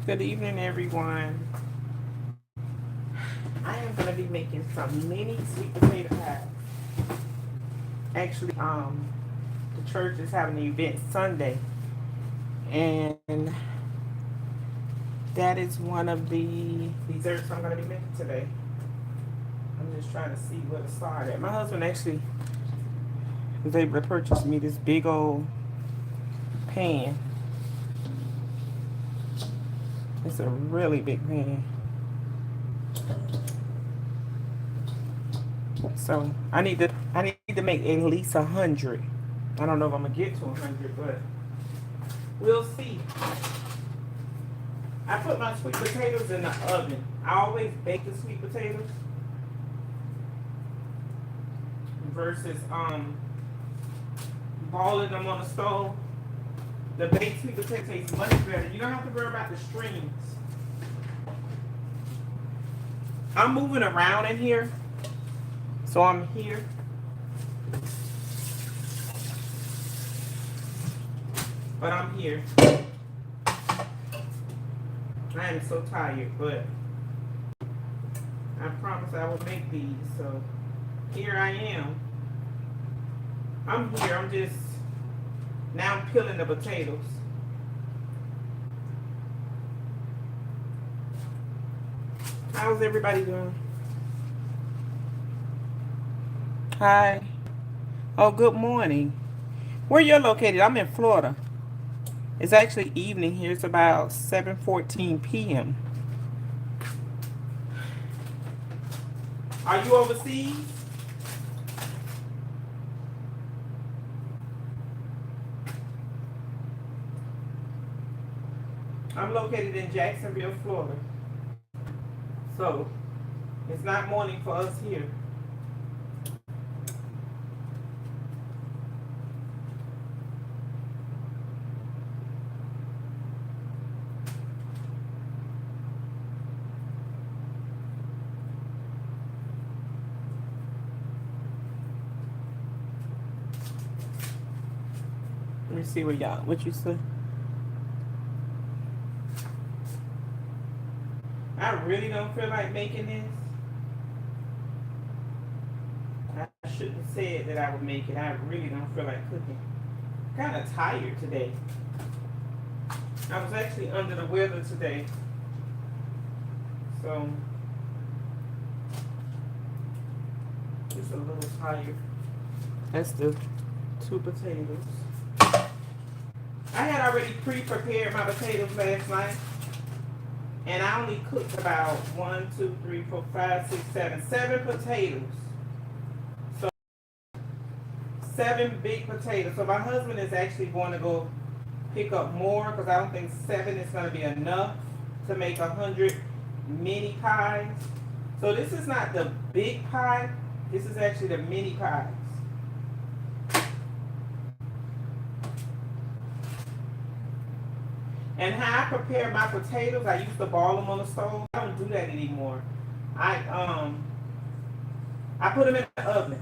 Good evening, everyone. I am going to be making some mini sweet potato pies. Actually, the church is having an event Sunday, and that is one of the desserts I'm going to be making today. I'm just trying to see where to start at. My husband actually was able to purchase me this big old pan. It's a really big pan. So I need to make at least 100. I don't know if I'm gonna get to 100, but we'll see. I put my sweet potatoes in the oven. I always bake the sweet potatoes versus balling them on the stove. The baked sweet potato tastes much better. You don't have to worry about the strings. I'm moving around in here, so I'm here. But I'm here. I am so tired, but I promise I will make these. So here I am. I'm here. I'm just now I'm peeling the potatoes. How's everybody doing? Hi. Oh, good morning. Where you're located? I'm in Florida. It's actually evening here. It's about 7:14 p.m. Are you overseas? I'm located in Jacksonville, Florida. So it's not morning for us here. Let me see what you said. I really don't feel like making this. I shouldn't have said that I would make it. I really don't feel like cooking. Kind of tired today. I was actually under the weather today. So just a little tired. That's the two potatoes. I had already pre-prepared my potatoes last night. And I only cooked about 1, 2, 3, 4, 5, 6, 7 potatoes. So 7 big potatoes. So my husband is actually going to go pick up more because I don't think 7 is going to be enough to make 100 mini pies. So this is not the big pie. This is actually the mini pies. And how I prepare my potatoes, I used to ball them on the stove. I don't do that anymore. I I put them in the oven.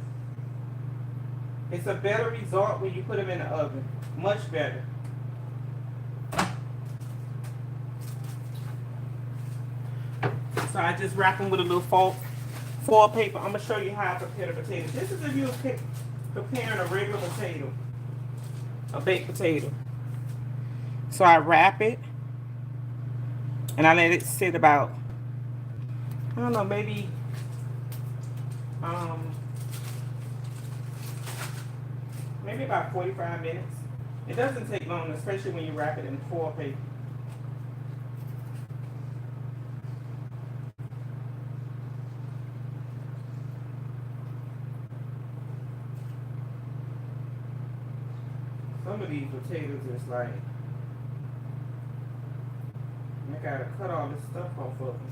It's a better result when you put them in the oven. Much better. So I just wrap them with a little foil paper. I'm gonna show you how I prepare the potatoes. This is if you're preparing a regular potato, a baked potato. So I wrap it and I let it sit about, I don't know, um maybe about 45 minutes. It doesn't take long, especially when you wrap it in foil paper. Some of these potatoes is like, I gotta cut all this stuff off of them.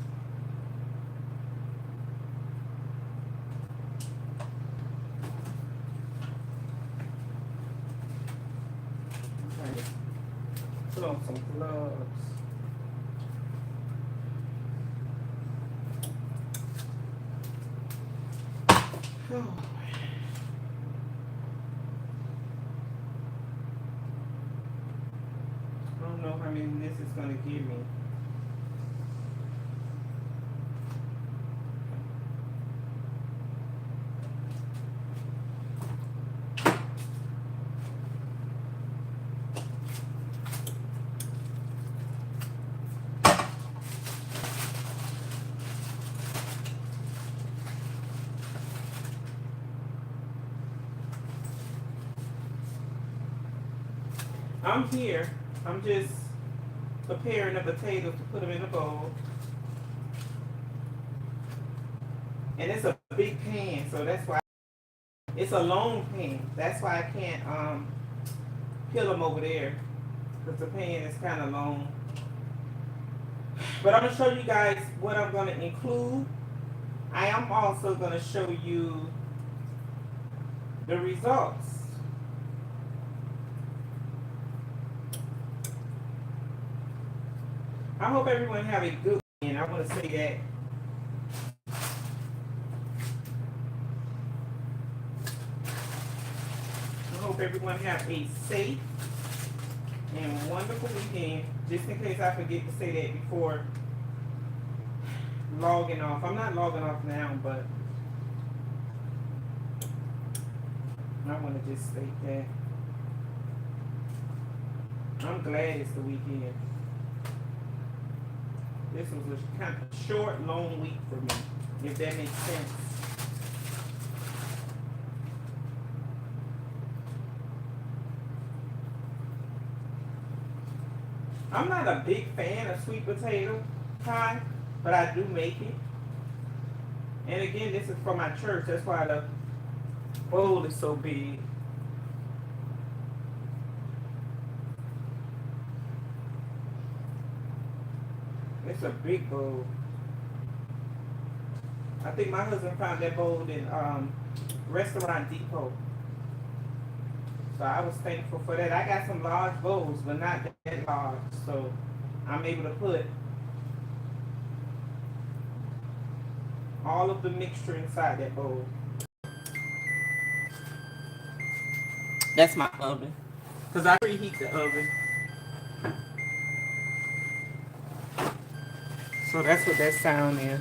Put on some gloves. Oh. I don't know how many this is gonna give me. I'm here. I'm just preparing the potatoes to put them in a bowl. And it's a big pan, so that's why it's a long pan. That's why I can't peel them over there, because the pan is kind of long. But I'm gonna show you guys what I'm gonna include. I am also gonna show you the results. I hope everyone have a good weekend. I want to say that. I hope everyone have a safe and wonderful weekend. Just in case I forget to say that before logging off. I'm not logging off now, but I want to just state that. I'm glad it's the weekend. This was a kind of short, long week for me, if that makes sense. I'm not a big fan of sweet potato pie, but I do make it. And again, this is for my church. That's why the bowl is so big. It's a big bowl. I think my husband found that bowl in Restaurant Depot. So I was thankful for that. I got some large bowls, but not that large. So I'm able to put all of the mixture inside that bowl. That's my oven. Because I preheat the oven. So that's what that sound is.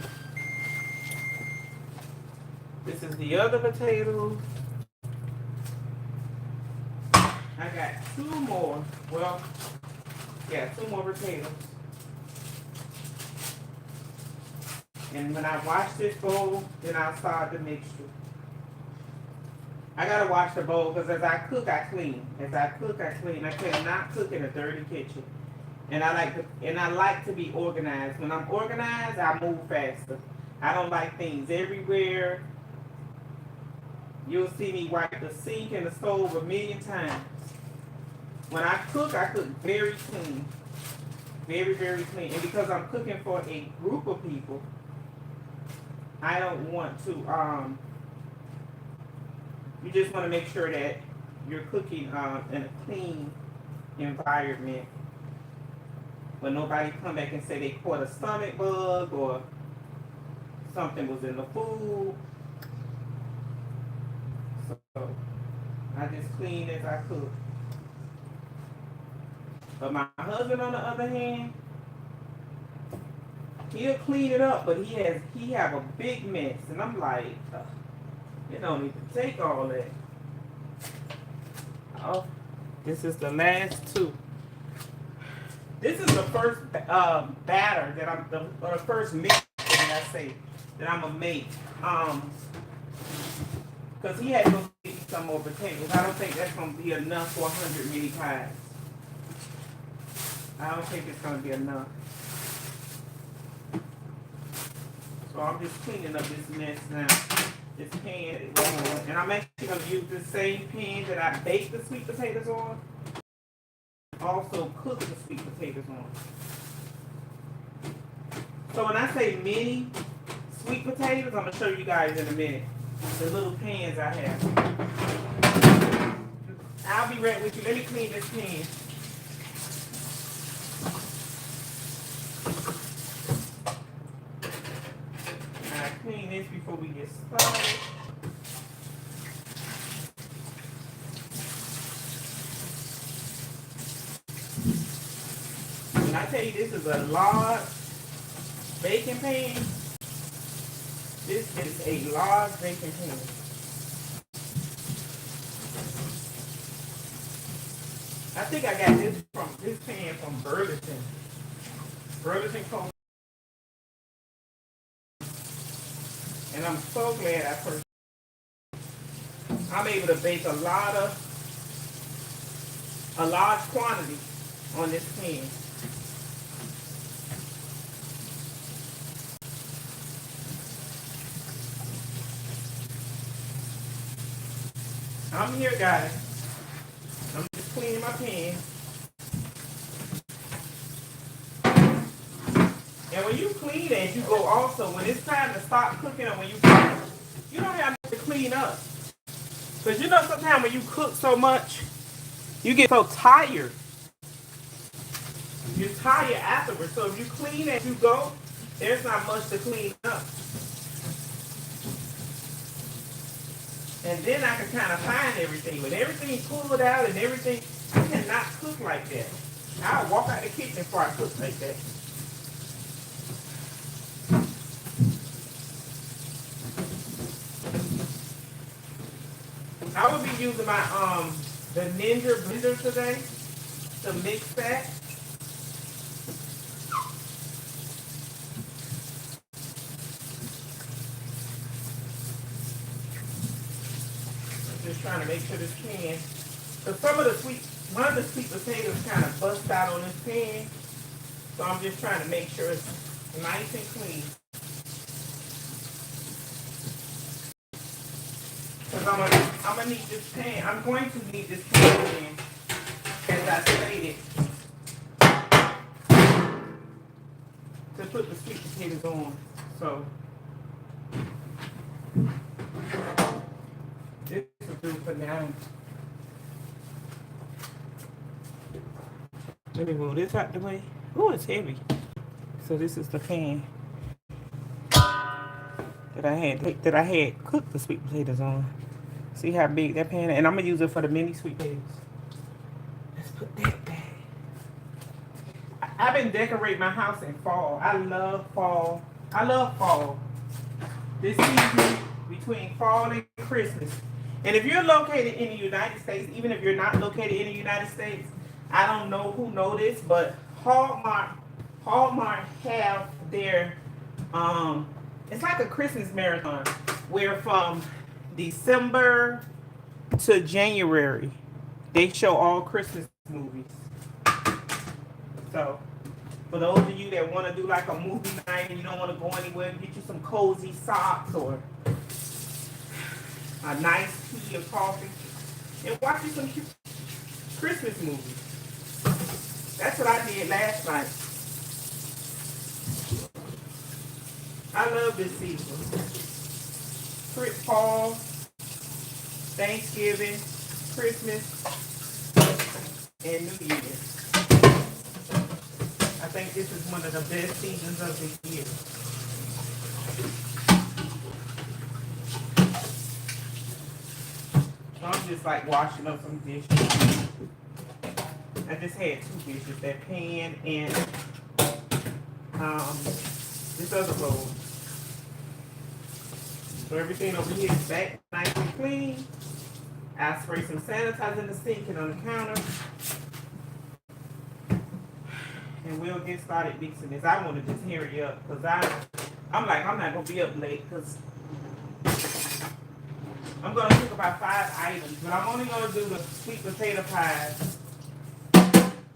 This is the other potato. I got two more. Well, yeah, two more potatoes. And when I wash this bowl, then I'll start the mixture. I gotta wash the bowl because as I cook, I clean. As I cook, I clean. I cannot cook in a dirty kitchen. And I like to be organized. When I'm organized, I move faster. I don't like things everywhere. You'll see me wipe the sink and the stove a million times. When I cook very clean. Very, very clean. And because I'm cooking for a group of people, I don't want to, you just want to make sure that you're cooking in a clean environment. But nobody come back and say they caught a stomach bug or something was in the food. So I just clean as I cook. But my husband, on the other hand, he'll clean it up, but he have a big mess, and I'm like, it don't even take all that. Oh, this is the last two. This is the first batter that the first mix that I say that I'm gonna make. Because he had to go get some more potatoes. I don't think that's gonna be enough for 100 mini pies. I don't think it's gonna be enough. So I'm just cleaning up this mess now. This pan, and I'm actually gonna use the same pan that I baked the sweet potatoes on. Also cook the sweet potatoes on. So when I say mini sweet potatoes, I'm gonna show you guys in a minute. The little pans I have. I'll be right with you. Let me clean this pan. Clean this before we get started. When I tell you this is a large baking pan, this is a large baking pan. I think I got this pan from Burlington. Burlington Coast. And I'm so glad I purchased it. I'm able to bake a lot of a large quantity on this pan. I'm here, guys. I'm just cleaning my pan. And when you clean it, you go also, when it's time to stop cooking or when you cook, you don't have to clean up. Because you know sometimes when you cook so much, you get so tired. You're tired afterwards. So if you clean as you go, there's not much to clean up. And then I can kind of find everything. When everything's pulled out and everything, I cannot cook like that. I'll walk out the kitchen before I cook like that. I will be using my the Ninja blender today to mix that. I'm just trying to make sure this pan, because one of the sweet potatoes kind of bust out on this pan, so I'm just trying to make sure it's nice and clean. Because I'm gonna need this pan. I'm going to need this pan, as I stated, to put the sweet potatoes on. So this will do for now. Let me move this out the way. Oh, it's heavy. So this is the pan that I had cooked the sweet potatoes on. See how big that pan is? And I'm gonna use it for the mini sweet potatoes. Let's put that back. I've been decorating my house in fall. I love fall. I love fall. This season between fall and Christmas. And if you're located in the United States, even if you're not located in the United States, I don't know who know this, but Hallmark have their it's like a Christmas marathon where from December to January they show all Christmas movies. So for those of you that want to do like a movie night and you don't want to go anywhere, get you some cozy socks or a nice tea or coffee and watch you some Christmas movies. That's what I did last night. I love this season. Fall, Thanksgiving, Christmas, and New Year's. I think this is one of the best seasons of the year. So I'm just like washing up some dishes. I just had two dishes, that pan and this other bowl. So everything over here is back nice and clean. I spray some sanitizer in the sink and on the counter. And we'll get started mixing this. I want to just hurry up because I'm not going to be up late because I'm going to cook about 5 items. But I'm only going to do the sweet potato pies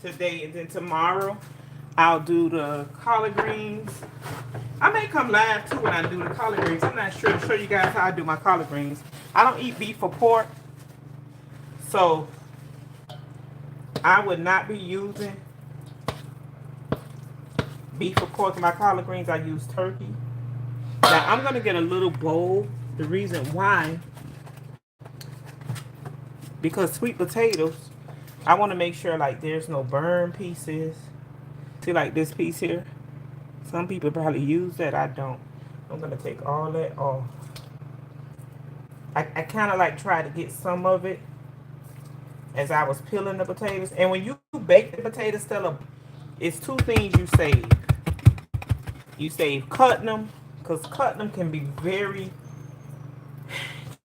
today, and then tomorrow I'll do the collard greens. I may come live too when I do the collard greens. I'm not sure to show you guys how I do my collard greens. I don't eat beef or pork, so I would not be using beef or pork in my collard greens. I use turkey. Now I'm gonna get a little bowl. The reason why, because sweet potatoes, I want to make sure like there's no burn pieces. See, like this piece here, some people probably use that. I don't. I'm gonna take all that off. I kind of like try to get some of it as I was peeling the potatoes. And when you bake the potatoes, Stella, it's two things you save. You save cutting them, because cutting them can be very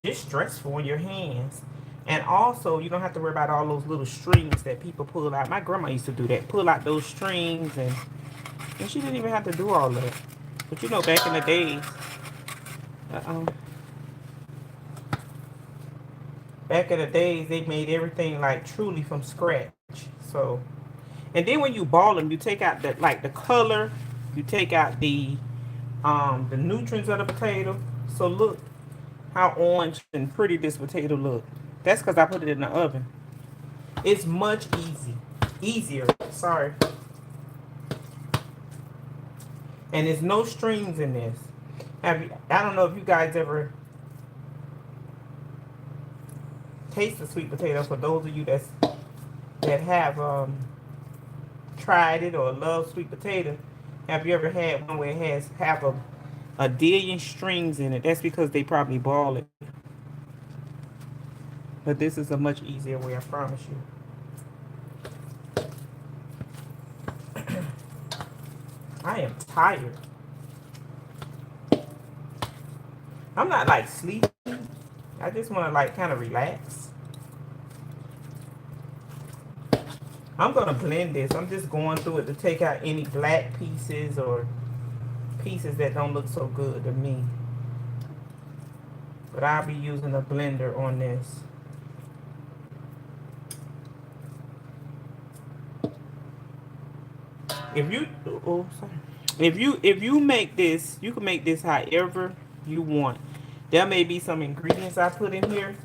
just stressful on your hands. And also, you don't have to worry about all those little strings that people pull out. My grandma used to do that. Pull out those strings, and she didn't even have to do all that. But you know, back in the days, back in the days, they made everything like truly from scratch. So, and then when you ball them, you take out the color, you take out the nutrients of the potato. So look how orange and pretty this potato look. That's because I put it in the oven. It's much easier. Sorry. And there's no strings in this. I don't know if you guys ever taste the sweet potato. For those of you that have tried it or love sweet potato, have you ever had one where it has half a dillion strings in it? That's because they probably ball it. But this is a much easier way, I promise you. I am tired. I'm not like sleepy. I just want to like kind of relax. I'm going to blend this. I'm just going through it to take out any black pieces or pieces that don't look so good to me. But I'll be using a blender on this. If you if you make this, you can make this however you want. There may be some ingredients I put in here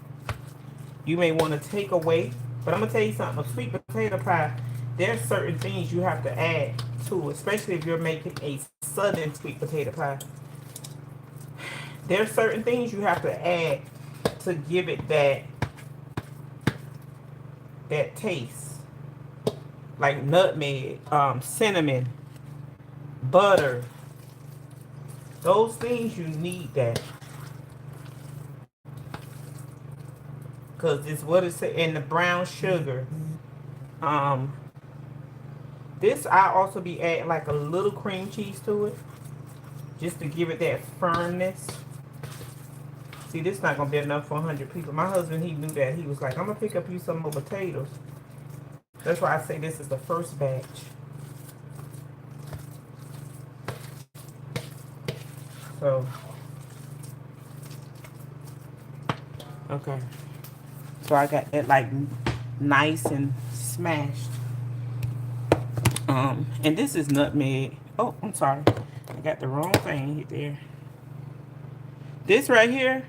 you may want to take away. But I'm going to tell you something. A sweet potato pie, there's certain things you have to add to it, especially if you're making a southern sweet potato pie. There's certain things you have to add to give it that taste. Like nutmeg, cinnamon, butter. Those things, you need that. Because it's what it's in the brown sugar. This I also be adding like a little cream cheese to it, just to give it that firmness. See, this is not gonna be enough for 100 people. My husband, he knew that. He was like, I'm gonna pick up you some more potatoes. That's why I say this is the first batch. So, okay. So I got that like nice and smashed. And this is nutmeg. Oh, I'm sorry. I got the wrong thing there. This right here,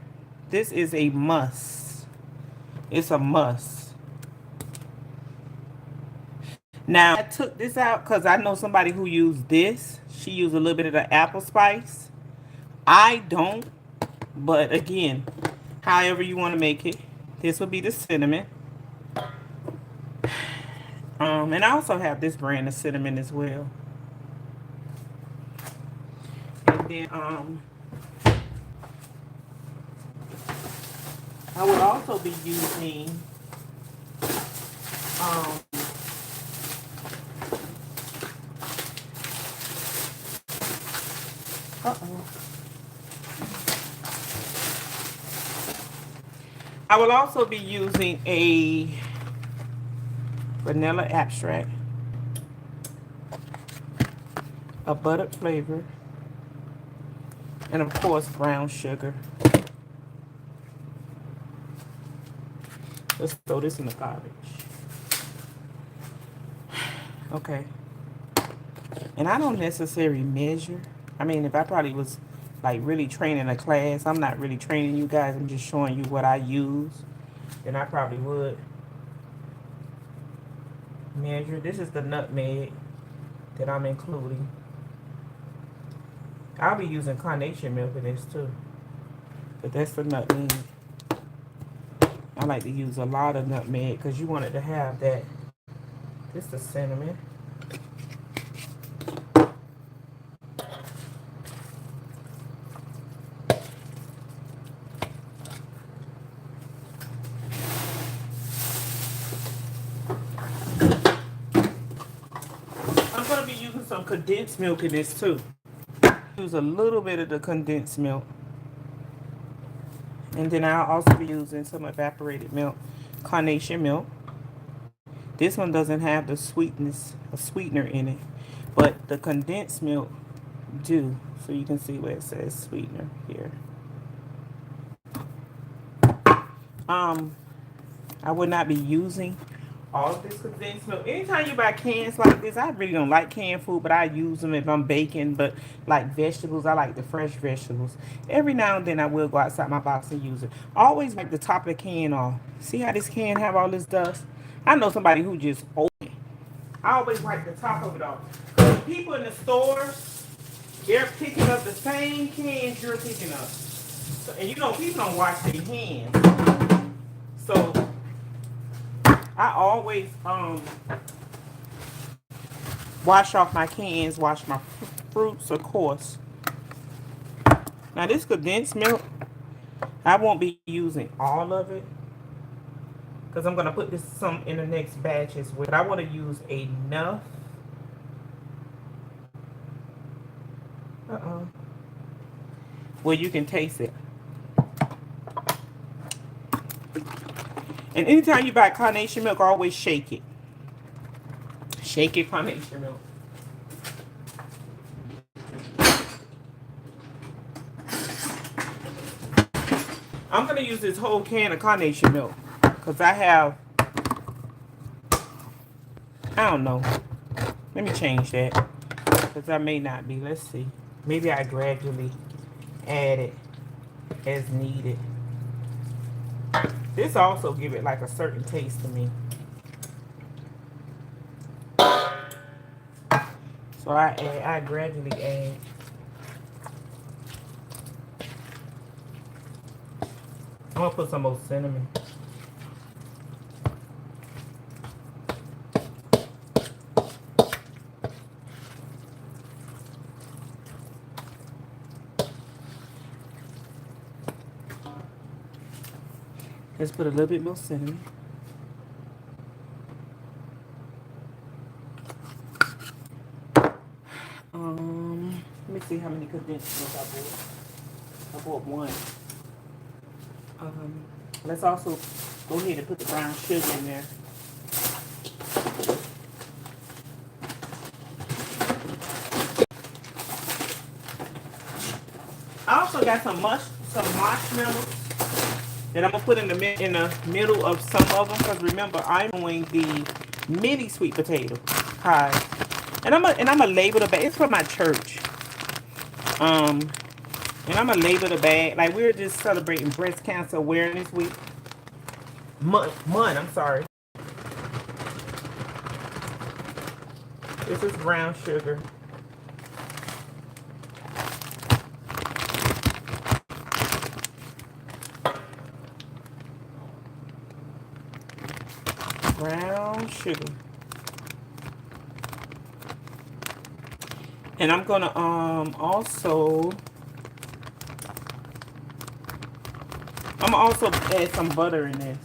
this is a must. It's a must. Now, I took this out because I know somebody who used this. She used a little bit of the apple spice. I don't. But again, however you want to make it. This will be the cinnamon. And I also have this brand of cinnamon as well. And then I would also be using I will also be using a vanilla extract, a buttered flavor, and of course brown sugar. Let's throw this in the garbage. Okay. And I don't necessarily measure. I mean, if I probably was like really training a class, I'm not really training you guys. I'm just showing you what I use. Then I probably would measure. This is the nutmeg that I'm including. I'll be using carnation milk in this too. But that's the nutmeg. I like to use a lot of nutmeg because you want it to have that. This is the cinnamon. I'm going to be using some condensed milk in this too. Use a little bit of the condensed milk. And then I'll also be using some evaporated milk, carnation milk. This one doesn't have the sweetness, a sweetener in it, but the condensed milk do. So you can see where it says sweetener here. I would not be using All of this condensed milk. Anytime you buy cans like this, I really don't like canned food, but I use them if I'm baking. But like vegetables, I like the fresh vegetables. Every now and then I will go outside my box and use it. Always like the top of the can off. See how this can have all this dust? I know somebody who just open it. I always wipe the top of it off. People in the stores, they're picking up the same cans you're picking up. So, and you know, people don't wash their hands. So I always wash off my cans, wash my fruits, of course. Now this condensed milk, I won't be using all of it because I'm gonna put this some in the next batch as well. But I want to use enough. Where you can taste it. And anytime you buy carnation milk, always shake it. Shake it, carnation milk. I'm going to use this whole can of carnation milk. Because I have, I don't know. Let me change that. Because I may not be. Let's see. Maybe I gradually add it as needed. This also give it like a certain taste to me. So I gradually add. I'm gonna put some more cinnamon. Let's put a little bit more cinnamon. Let me see how many condensed milk I bought. I bought one. Let's also go ahead and put the brown sugar in there. I also got some marshmallows that I'm gonna put in the middle of some of them, because remember I'm doing the mini sweet potato pie, and I'm gonna label the bag. It's for my church, and I'm gonna label the bag. Like, we're just celebrating Breast Cancer Awareness Week. Month. I'm sorry. This is brown sugar. Brown sugar. And I'm gonna also add some butter in this.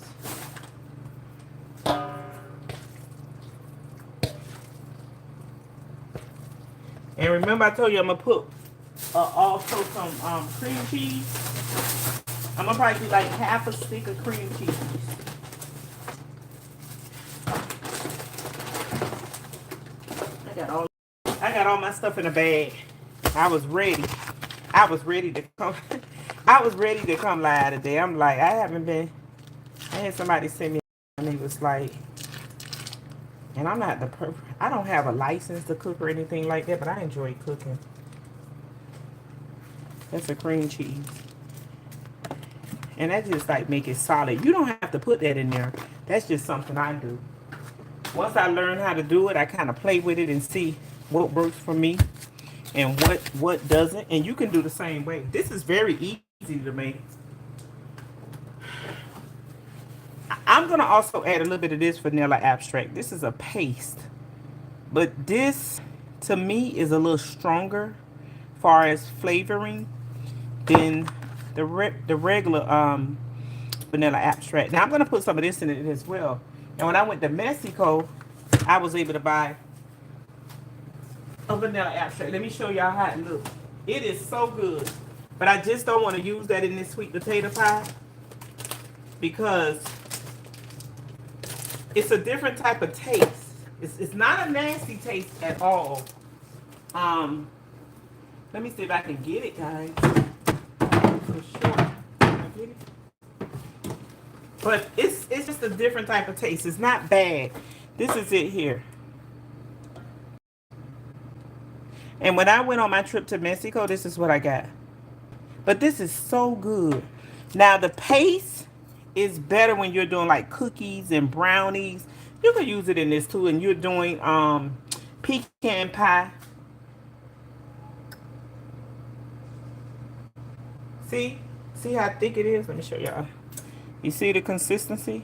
And remember I told you I'm gonna put also some cream cheese. I'm gonna probably do like half a stick of cream cheese. I got all my stuff in a bag. I was ready to come. I was ready to come live today. I'm like, I had somebody send me, and he was like, and I'm not I don't have a license to cook or anything like that, but I enjoy cooking. That's a cream cheese. And that just like make it solid. You don't have to put that in there. That's just something I do. Once I learn how to do it, I kind of play with it and see what works for me and what doesn't. And you can do the same way. This is very easy to make. I'm going to also add a little bit of this vanilla extract. This is a paste. But this, to me, is a little stronger as far as flavoring than the regular vanilla extract. Now, I'm going to put some of this in it as well. And when I went to Mexico, I was able to buy a vanilla extract. Let me show y'all how it looks. It is so good. But I just don't want to use that in this sweet potato pie because it's a different type of taste. It's not a nasty taste at all. Let me see if I can get it, guys. For sure. Can I get it? But it's just a different type of taste. It's not bad. This is it here. And when I went on my trip to Mexico, this is what I got. But this is so good. Now the paste is better when you're doing like cookies and brownies. You can use it in this too. And you're doing pecan pie. See? See how thick it is? Let me show y'all. You see the consistency?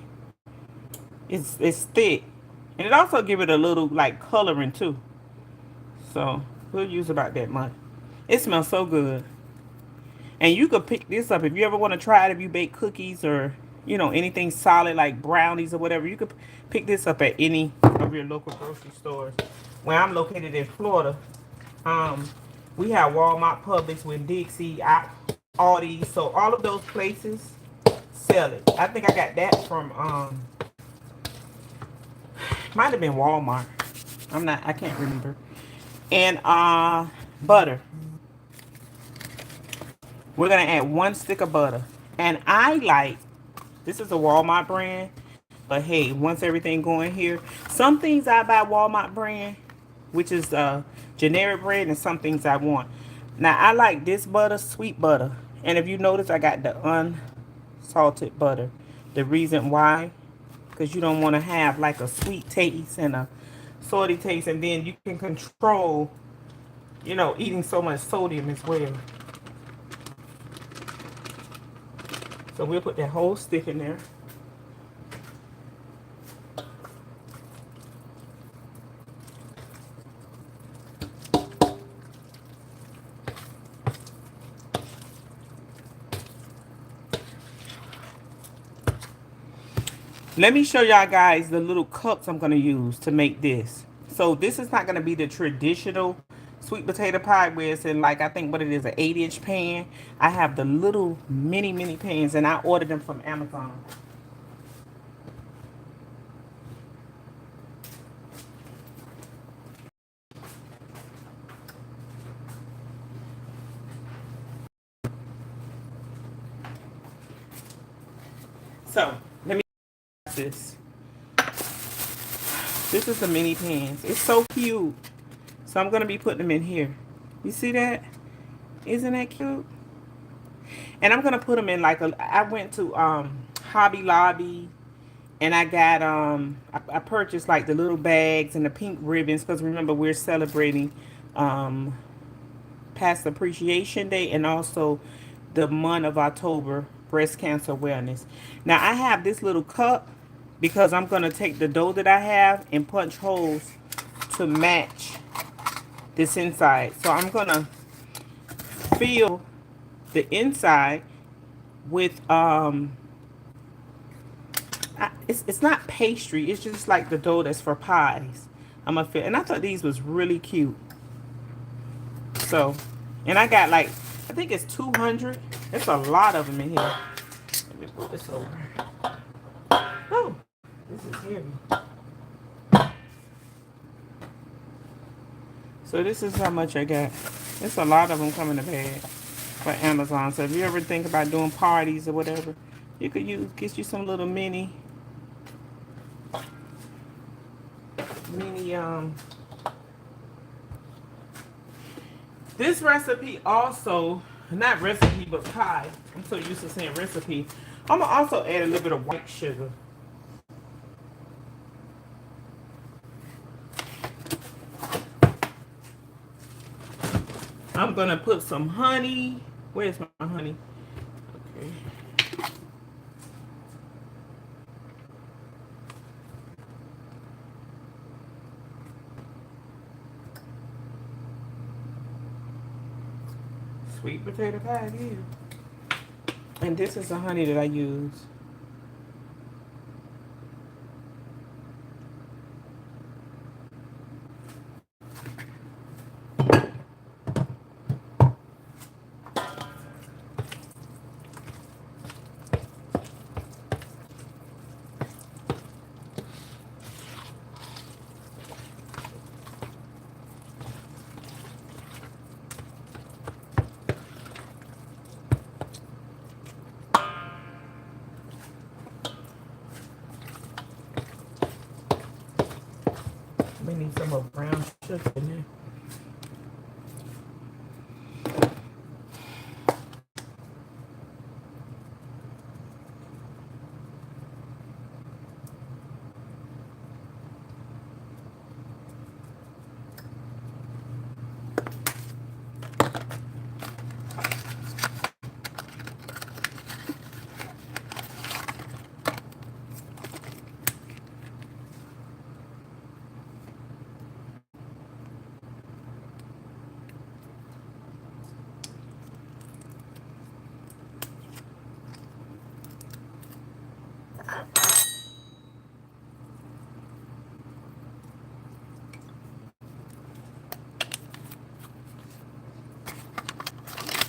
It's thick. And it also give it a little like coloring too. So we'll use about that much. It smells so good. And you could pick this up if you ever want to try it. If you bake cookies or, you know, anything solid like brownies or whatever, you could pick this up at any of your local grocery stores. Where I'm located in Florida, we have Walmart, Publix, with Dixie, Aldi. So all of those places sell it. I think I got that from might have been Walmart. I can't remember. And butter. We're going to add 1 stick of butter. And I like, this is a Walmart brand. But hey, once everything going here, some things I buy Walmart brand, which is generic brand, and some things I want. Now, I like this butter, sweet butter. And if you notice, I got the unsalted butter. The reason why, because you don't want to have like a sweet taste and a salty taste. And then you can control, you know, eating so much sodium as well. So we'll put that whole stick in there. Let me show y'all guys the little cups I'm going to use to make this. So this is not going to be the traditional sweet potato pie where it's in like, I think what it is, an 8-inch pan. I have the little mini pans, and I ordered them from Amazon. So let me this. This is the mini pans. It's so cute. So I'm going to be putting them in here. You see that? Isn't that cute? And I'm going to put them in like I went to Hobby Lobby, and I got I purchased like the little bags and the pink ribbons, because remember we're celebrating Past Appreciation Day and also the month of October, breast cancer awareness. Now I have this little cup because I'm going to take the dough that I have and punch holes to match this inside. So I'm going to fill the inside with it's not pastry, it's just like the dough that's for pies. I'm gonna fill, and I thought these was really cute. So, and I got like, I think it's 200. It's a lot of them in here. Let me put this over. Oh, this is heavy. So this is how much I got. It's a lot of them coming to bag for Amazon. So if you ever think about doing parties or whatever, you could get you some little mini this recipe also, not recipe but pie, I'm so used to saying recipe, I'm gonna also add a little bit of white sugar. I'm gonna put some honey. Where's my honey? Okay. Sweet potato pie again. And this is the honey that I use. in there.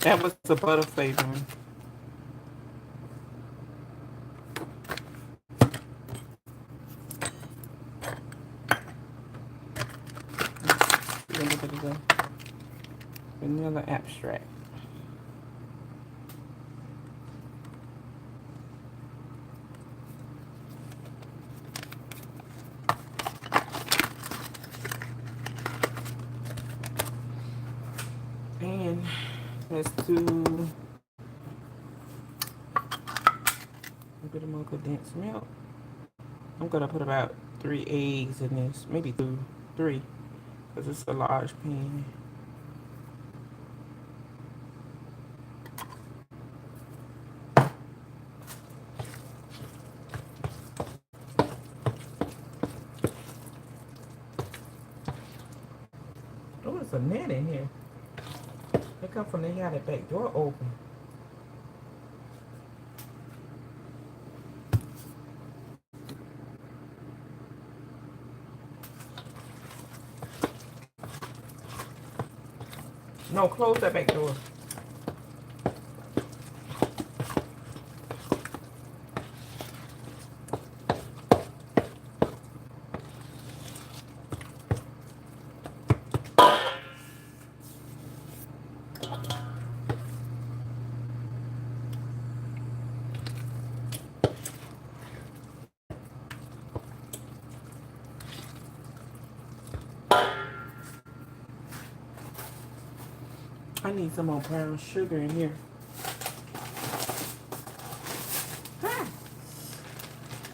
That was the butter flavoring. A little bit of the vanilla abstract. And let's do a bit of more condensed milk. I'm gonna put about 3 eggs in this, maybe three, because it's a large pan. Oh, there's a net in here. They come from the other back door open. No, close that back door. I need some more brown sugar in here. Ah.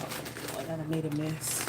Oh, I made a mess.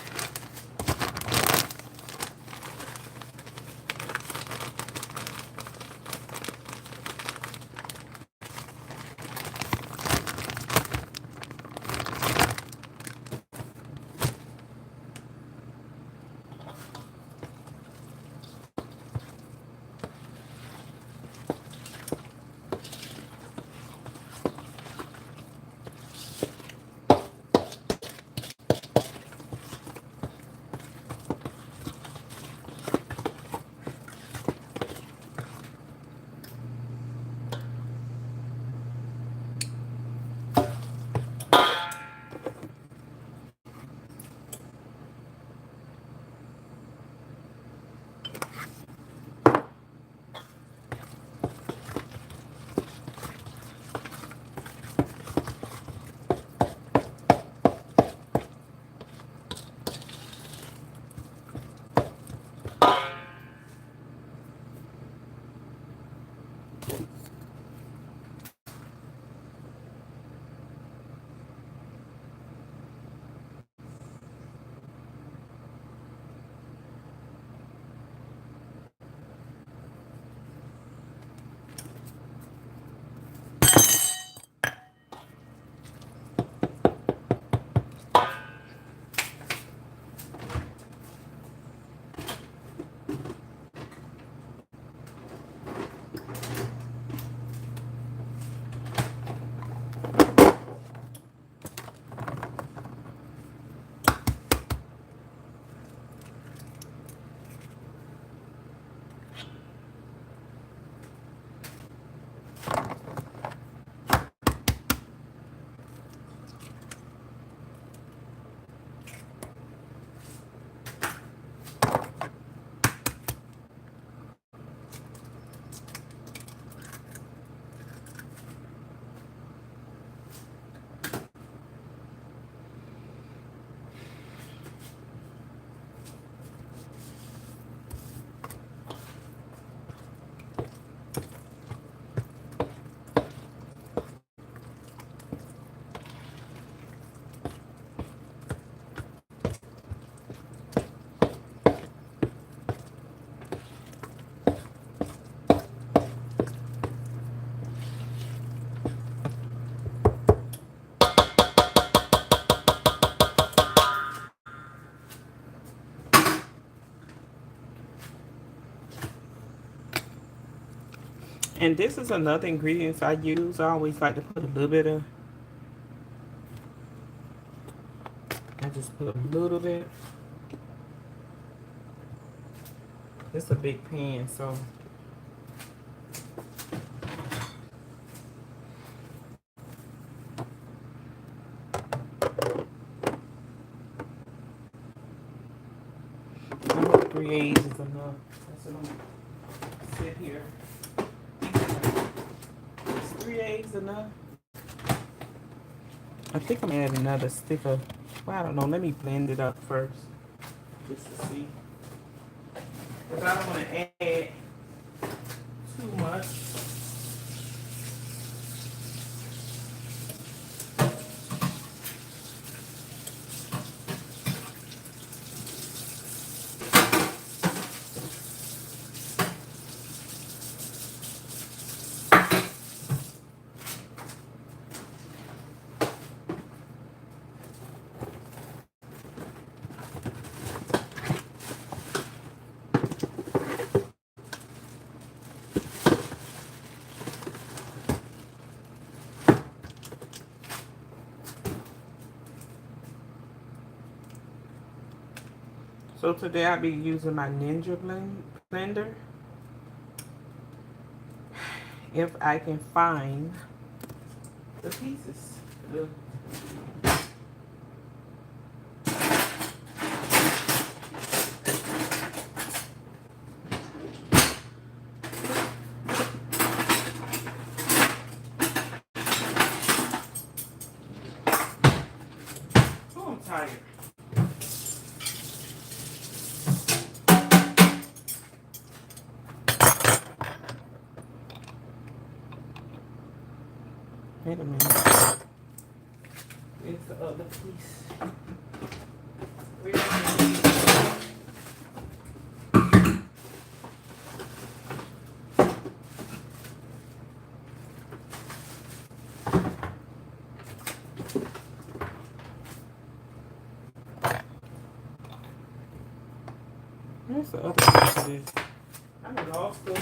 And this is another ingredient I use. I always like to put a little bit of, I just put a little bit. It's a big pan, so I hope 3 eggs is enough. That's what I'm gonna sit here. Is 3 eggs enough? I think I'm gonna add another stick of, well, I don't know. Let me blend it up first, just to see. Because I don't want to add too much. So today I'll be using my Ninja blender. If I can find the pieces. Oh, I'm tired. Wait a minute. Where's the other piece? Where's the piece? Where's the other piece of this? I lost it.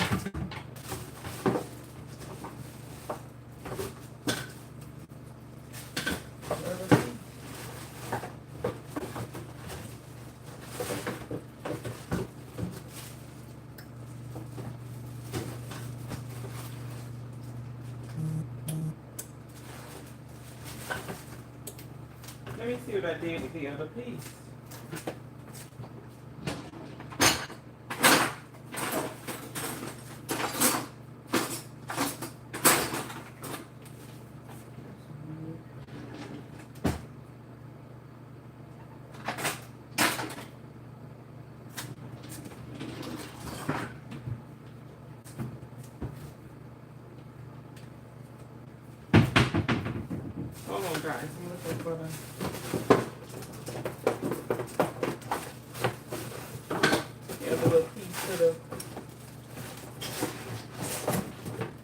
Let me see what I did with the other piece. Hold on, guys. I'm looking for the other little piece of the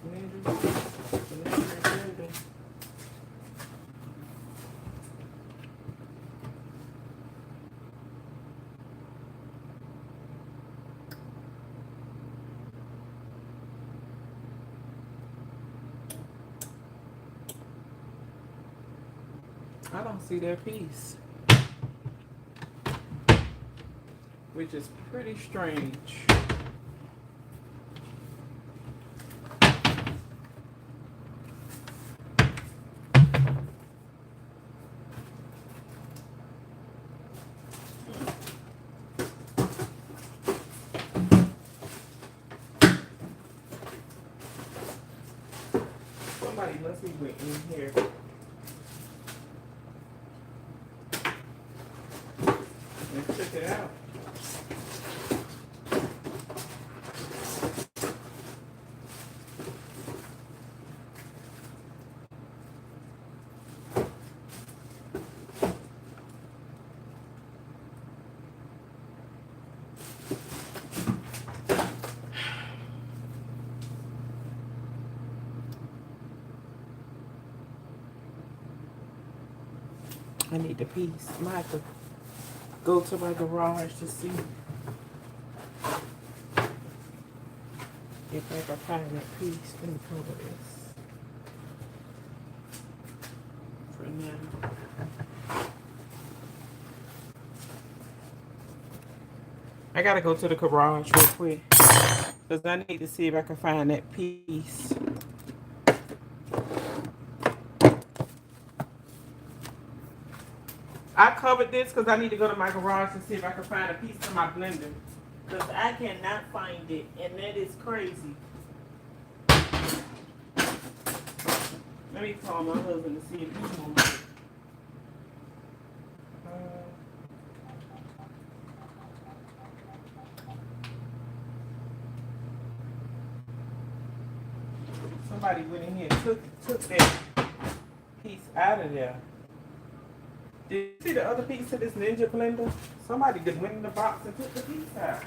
blender. I don't see their piece, which is pretty strange. Somebody must be went in here. Let's check it out. I need the piece. I might have to go to my garage to see. If I can find that piece, let me cover this for now. I gotta go to the garage real quick because I need to see if I can find that piece. I covered this because I need to go to my garage and see if I can find a piece of my blender because I cannot find it, and that is crazy. Let me call my husband to see if he's home. Somebody went in here and took that piece out of there. Did you see the other piece of this Ninja blender? Somebody just went in the box and took the piece out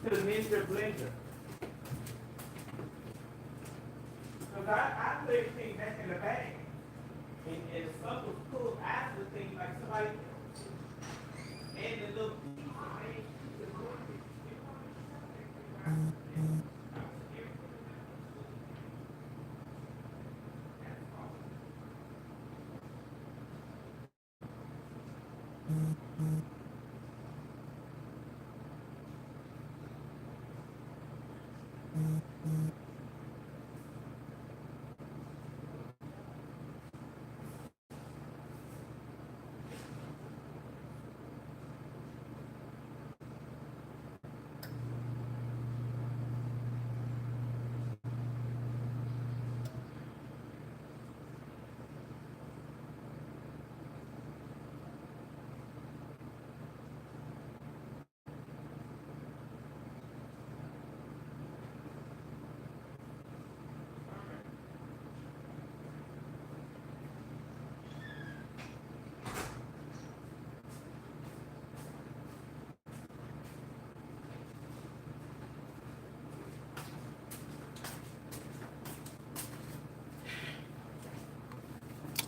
to the Ninja blender. Because I put everything back in the bag. And the stuff was pulled out of the thing like somebody and the little piece of thing.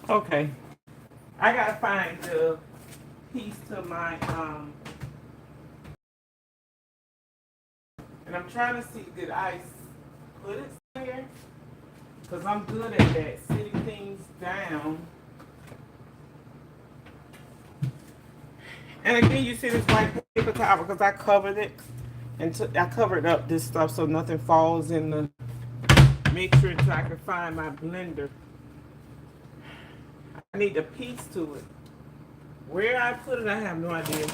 Okay. I gotta find the piece to my and I'm trying to see did I put it somewhere? Because I'm good at that, sitting things down. And again, you see this white paper towel because I covered it and I covered up this stuff so nothing falls in the mixture until I can find my blender. I need a piece to it. Where I put it, I have no idea.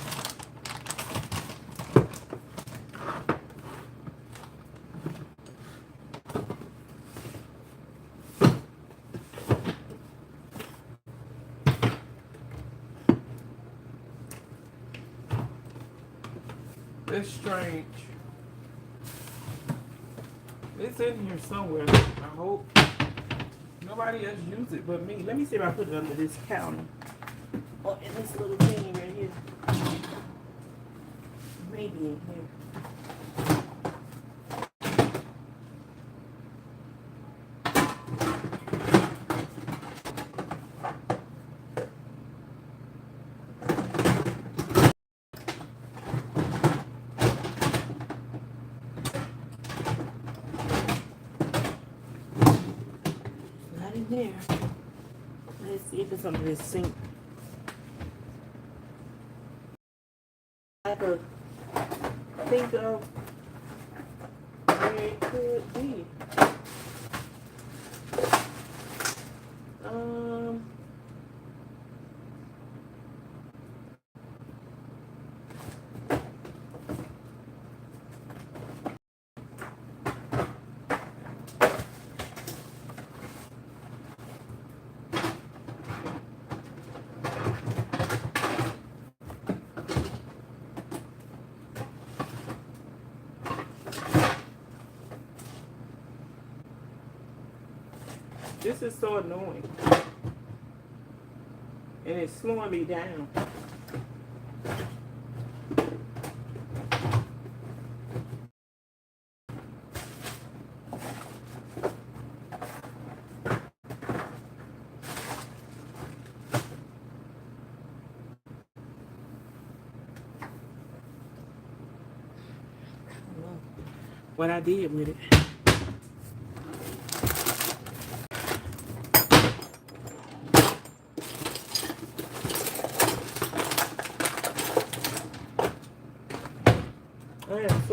It's strange. It's in here somewhere. I hope nobody else used it but me. Let me see if I put it under this counter. Or in this little thing right here. Maybe in here. Not in there. Let's see if it's under this sink. I could think of where it could be. This is so annoying. And it's slowing me down. What I did with it.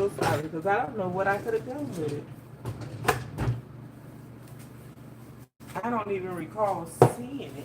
so sorry because I don't know what I could have done with it. I don't even recall seeing it.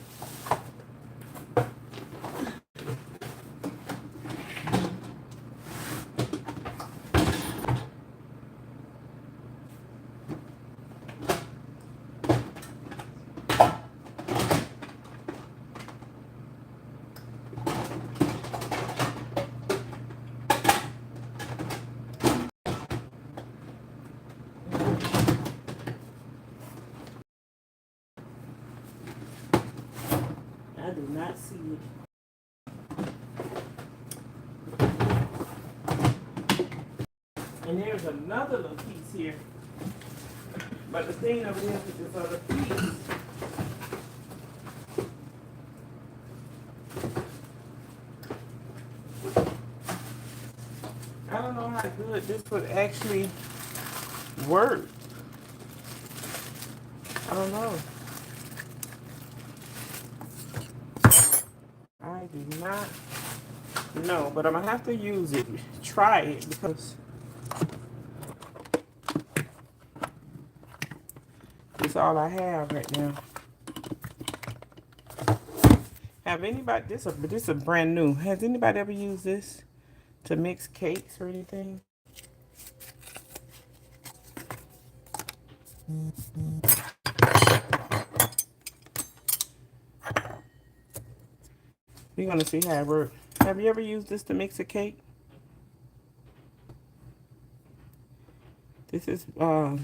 I do not see it. And there's another little piece here. But the thing over here with this other piece, I don't know how good this would actually work. I don't know. I do not know, but I'm gonna have to use it, try it, because it's all I have right now. Have anybody, this is brand new. Has anybody ever used this to mix cakes or anything? We're gonna see how it works. Have you ever used this to mix a cake? This is the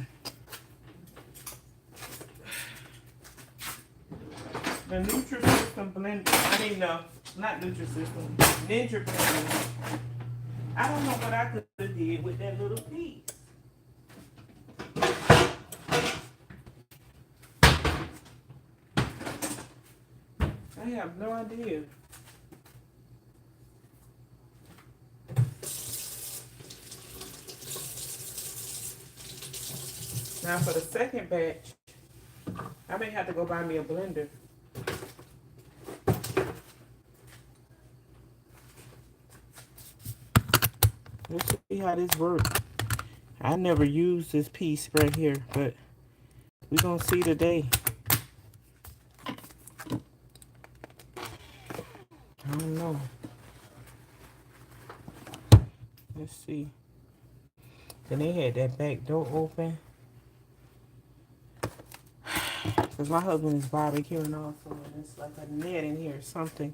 Nutrisystem blender. I mean, no, not Nutrisystem. Ninja blender. I don't know what I could have did with that little piece. I have no idea. Now for the second batch, I may have to go buy me a blender. Let's see how this works. I never used this piece right here, but we're gonna see today. I don't know. Let's see. Then they had that back door open. Because my husband is barbecuing also, and it's like a net in here or something.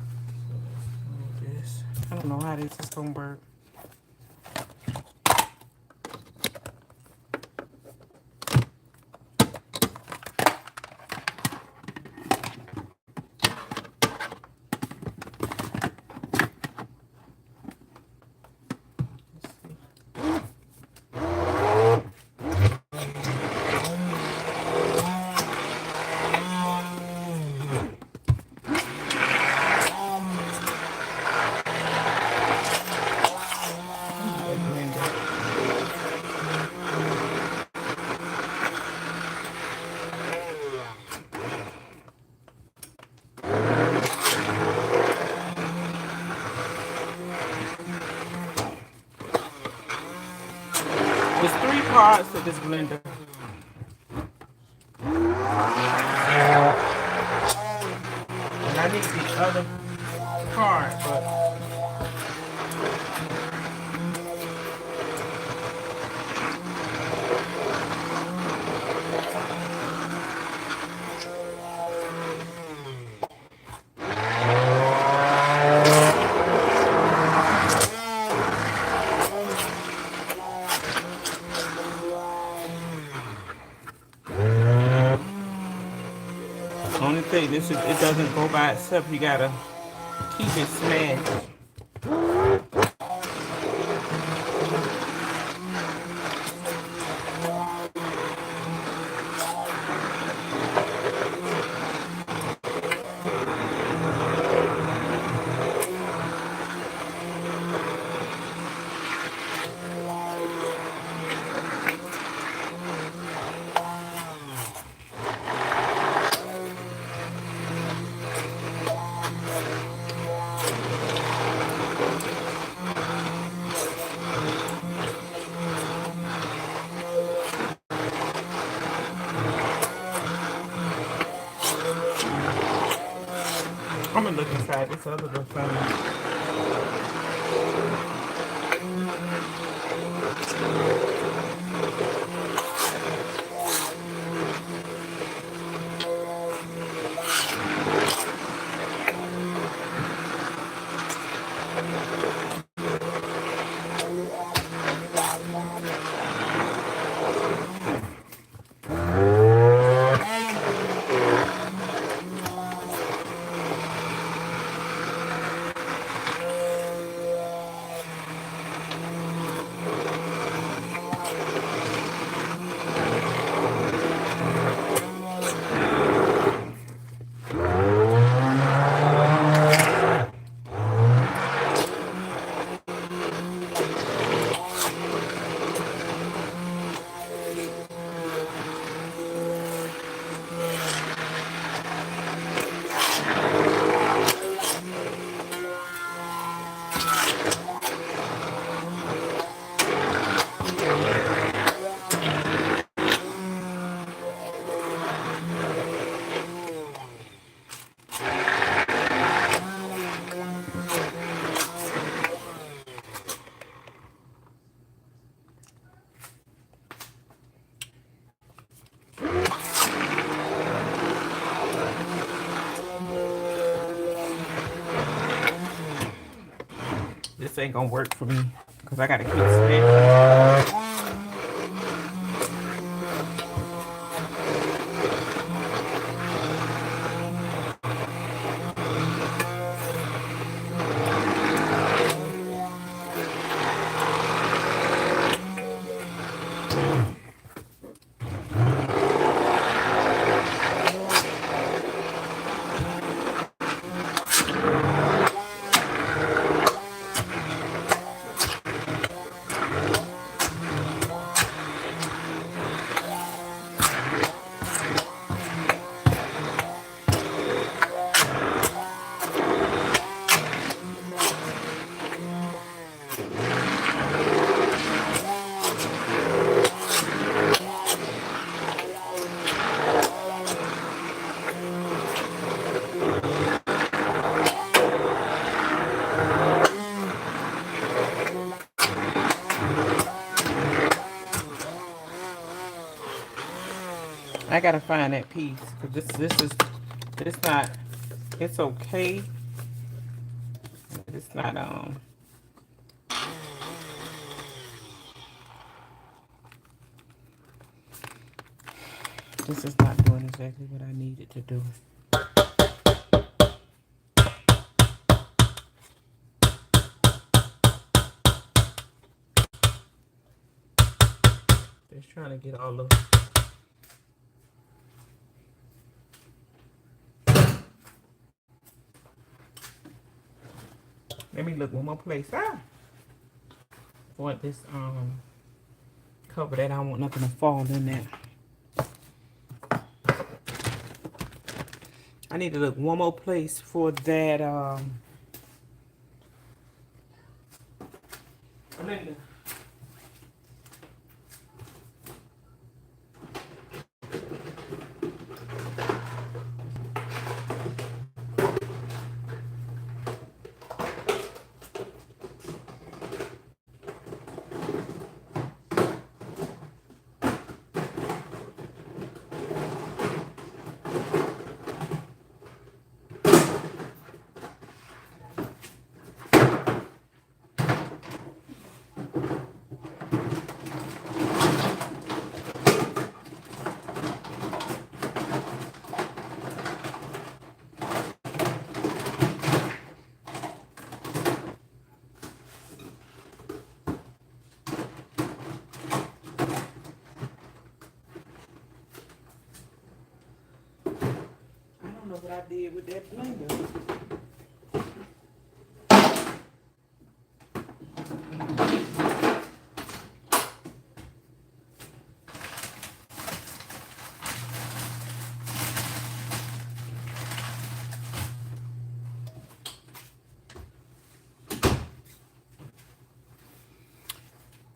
So this. I don't know how this is going to work. There's 3 parts to this blender. And I need the other part, but only thing, it doesn't go by itself. You gotta keep it smashed. look inside this other little thing. This ain't gonna work for me because I gotta keep smashing. I gotta find that piece because this not, it's okay. It's not this is not doing exactly what I needed to do. Just trying to get all of. Let me look one more place. I want this cover that. I don't want nothing to fall in there. I need to look one more place for that blender. What I did with that blender.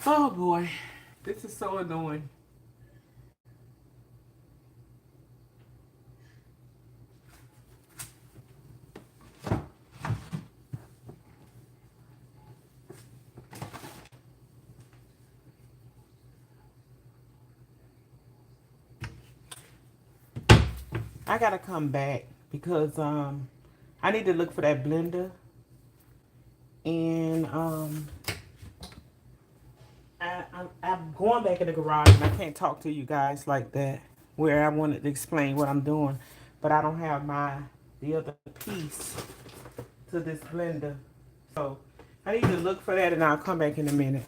Oh boy, this is so annoying. I gotta come back because I need to look for that blender, and I'm going back in the garage and I can't talk to you guys like that where I wanted to explain what I'm doing, but I don't have the other piece to this blender. So I need to look for that and I'll come back in a minute.